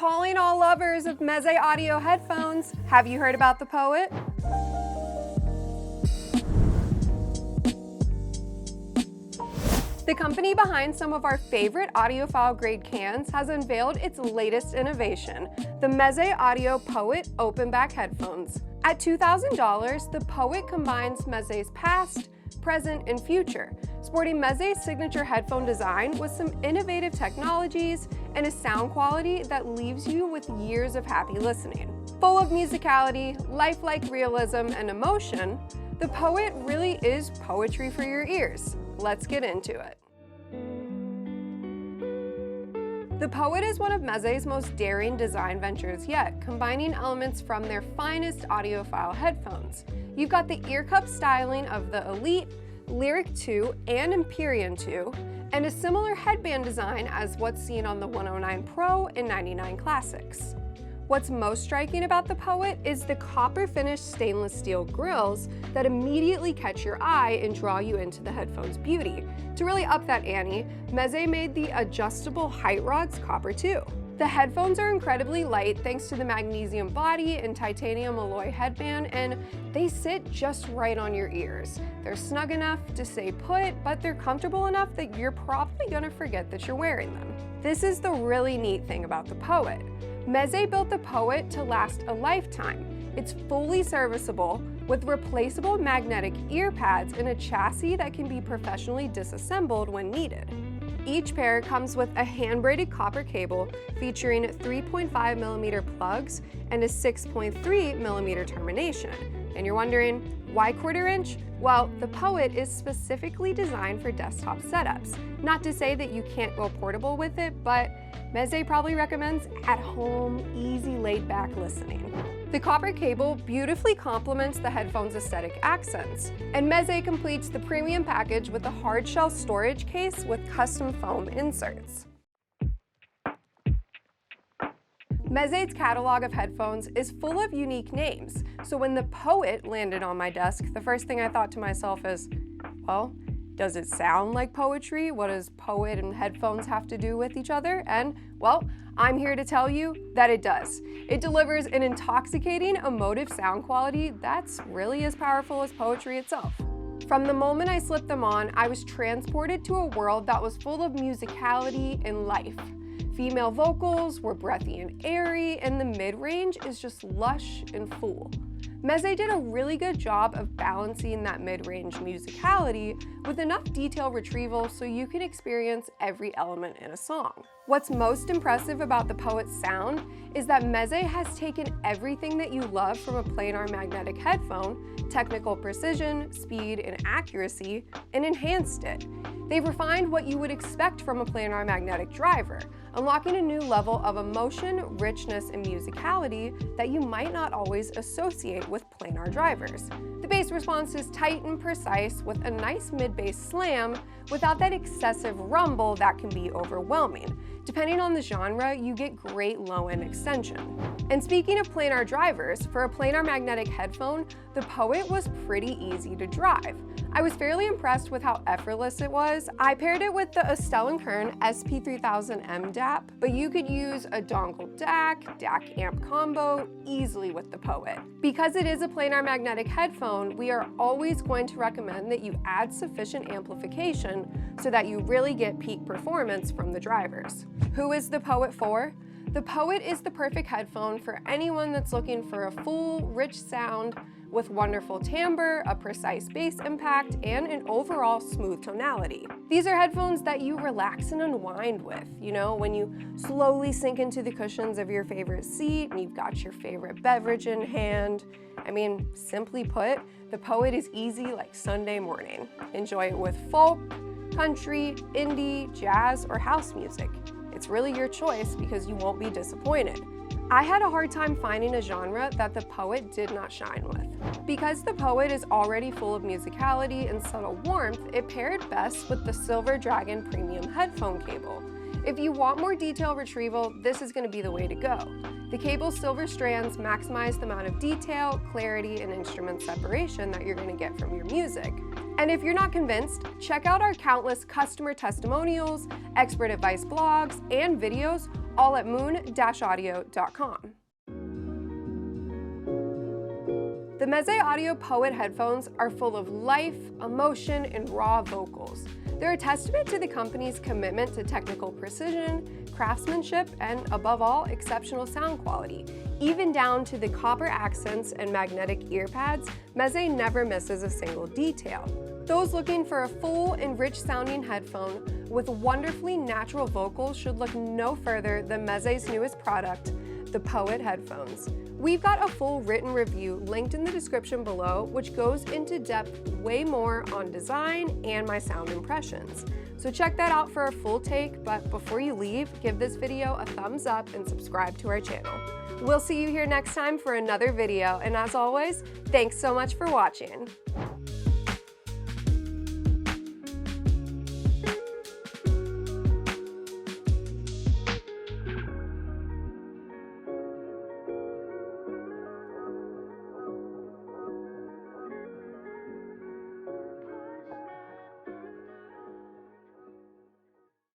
Calling all lovers of Meze Audio headphones, have you heard about the Poet? The company behind some of our favorite audiophile grade cans has unveiled its latest innovation, the Meze Audio POET open back headphones. At $2,000, the POET combines Meze's past, present, and future, sporting Meze's signature headphone design with some innovative technologies and a sound quality that leaves you with years of happy listening. Full of musicality, lifelike realism, and emotion, the POET really is poetry for your ears. Let's get into it. The POET is one of Meze's most daring design ventures yet, combining elements from their finest audiophile headphones. You've got the ear cup styling of the Elite, Lyric 2, and Empyrean 2, and a similar headband design as what's seen on the 109 Pro and 99 Classics. What's most striking about the POET is the copper-finished stainless steel grills that immediately catch your eye and draw you into the headphone's beauty. To really up that ante, Meze made the adjustable height rods copper too. The headphones are incredibly light thanks to the magnesium body and titanium alloy headband, and they sit just right on your ears. They're snug enough to stay put, but they're comfortable enough that you're probably gonna forget that you're wearing them. This is the really neat thing about the POET. Meze built the POET to last a lifetime. It's fully serviceable with replaceable magnetic ear pads and a chassis that can be professionally disassembled when needed. Each pair comes with a hand-braided copper cable featuring 3.5mm plugs and a 6.3mm termination. And you're wondering, why 1/4 inch? Well, the POET is specifically designed for desktop setups. Not to say that you can't go portable with it, but Meze probably recommends at-home, easy, laid-back listening. The copper cable beautifully complements the headphone's aesthetic accents, and Meze completes the premium package with a hard-shell storage case with custom foam inserts. Meze's catalog of headphones is full of unique names, so when the POET landed on my desk, the first thing I thought to myself is, well, does it sound like poetry? What does POET and headphones have to do with each other? And, well, I'm here to tell you that it does. It delivers an intoxicating, emotive sound quality that's really as powerful as poetry itself. From the moment I slipped them on, I was transported to a world that was full of musicality and life. Female vocals were breathy and airy, and the mid-range is just lush and full. Meze did a really good job of balancing that mid-range musicality with enough detail retrieval so you can experience every element in a song. What's most impressive about the POET's sound is that Meze has taken everything that you love from a planar magnetic headphone, technical precision, speed, and accuracy, and enhanced it. They've refined what you would expect from a planar magnetic driver, unlocking a new level of emotion, richness, and musicality that you might not always associate with planar drivers. The bass response is tight and precise with a nice mid-bass slam without that excessive rumble that can be overwhelming. Depending on the genre, you get great low-end extension. And speaking of planar drivers, for a planar magnetic headphone, the POET was pretty easy to drive. I was fairly impressed with how effortless it was. I paired it with the Estelle & Kern SP3000M DAP, but you could use a dongle DAC amp combo easily with the POET. Because it is a planar magnetic headphone, we are always going to recommend that you add sufficient amplification so that you really get peak performance from the drivers. Who is the POET for? The POET is the perfect headphone for anyone that's looking for a full, rich sound with wonderful timbre, a precise bass impact, and an overall smooth tonality. These are headphones that you relax and unwind with, you know, when you slowly sink into the cushions of your favorite seat and you've got your favorite beverage in hand. I mean, simply put, the POET is easy like Sunday morning. Enjoy it with folk, country, indie, jazz, or house music. It's really your choice because you won't be disappointed. I had a hard time finding a genre that the POET did not shine with. Because the POET is already full of musicality and subtle warmth, it paired best with the Silver Dragon Premium headphone cable. If you want more detail retrieval, this is going to be the way to go. The cable's silver strands maximize the amount of detail, clarity, and instrument separation that you're going to get from your music. And if you're not convinced, check out our countless customer testimonials, expert advice blogs, and videos, all at moon-audio.com. The Meze Audio POET headphones are full of life, emotion, and raw vocals. They're a testament to the company's commitment to technical precision, craftsmanship, and above all, exceptional sound quality. Even down to the copper accents and magnetic ear pads, Meze never misses a single detail. Those looking for a full and rich sounding headphone with wonderfully natural vocals should look no further than Meze's newest product, the POET headphones. We've got a full written review linked in the description below, which goes into depth way more on design and my sound impressions. So check that out for a full take, but before you leave, give this video a thumbs up and subscribe to our channel. We'll see you here next time for another video, and as always, thanks so much for watching.